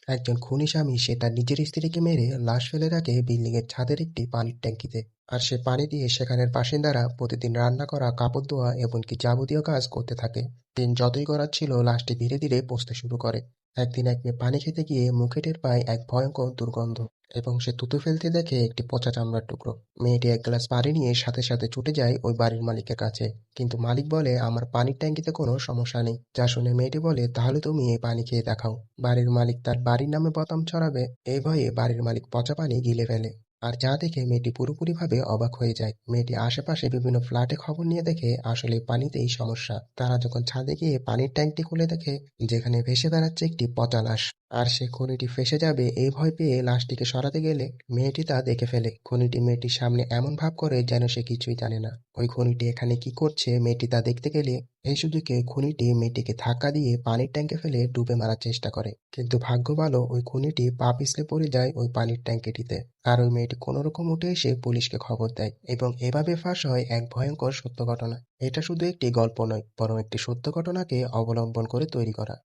একজন খুনি স্বামী সে তার নিজের স্ত্রীকে মেরে লাশ ফেলে রাখে বিল্ডিং এর ছাদের একটি পানির ট্যাঙ্কিতে। আর সে পানি দিয়ে সেখানের বাসিন্দারা প্রতিদিন রান্না করা, কাপড় ধোয়া এমনকি যাবতীয় কাজ করতে থাকে। দিন যতই গড়াচ্ছিল, লাশটি ধীরে ধীরে পচতে শুরু করে। একদিন এক মেয়ে পানি খেতে গিয়ে মুখে টের পায় এক ভয়ঙ্কর দুর্গন্ধ, এবং সে থুতু ফেলতে দেখে একটি পচা চামড়ার টুকরো। মেয়েটি এক গ্লাস পানি নিয়ে সাথে সাথে ছুটে যায় ওই বাড়ির মালিকের কাছে। কিন্তু মালিক বলে, আমার পানির ট্যাঙ্কিতে কোনো সমস্যা নেই। যা শুনে মেয়েটি বলে, তাহলে তুমি এই পানি খেয়ে দেখাও। বাড়ির মালিক তার বাড়ির নামে বদনাম ছড়াবে, এই ভয়ে বাড়ির মালিক পচা পানি গিলে ফেলে। আর যা দেখে মেয়েটি পুরোপুরিভাবে অবাক হয়ে যায়। মেয়েটি আশেপাশে বিভিন্ন ফ্ল্যাটে খবর নিয়ে দেখে আসলে পানিতেই সমস্যা। তারা যখন ছাদে গিয়ে পানির ট্যাঙ্কটি খুলে দেখে, যেখানে ভেসে বেড়াচ্ছে একটি পচা লাশ। আর সে খুনিটি ফেঁসে যাবে এই ভয় পেয়ে লাশটিকে সরাতে গেলে মেয়েটি তা দেখে ফেলে। খুনিটি মেয়েটির সামনে এমন ভাব করে যেন সে কিছুই জানে না। ওই খুনিটি এখানে কি করছে মেয়েটি তা দেখতে গেলে এই সুযোগে খুনিটি মেয়েটিকে ধাক্কা দিয়ে পানির ট্যাঙ্কে ফেলে ডুবে মারার চেষ্টা করে। কিন্তু ভাগ্য ভালো, ওই খুনিটি পা পিছলে পড়ে যায় ওই পানির ট্যাঙ্কিটিতে। আর ওই মেয়েটি কোনোরকম উঠে এসে পুলিশকে খবর দেয়, এবং এভাবে ফাঁস হয় এক ভয়ঙ্কর সত্য ঘটনা। এটা শুধু একটি গল্প নয়, বরং একটি সত্য ঘটনাকে অবলম্বন করে তৈরি করা।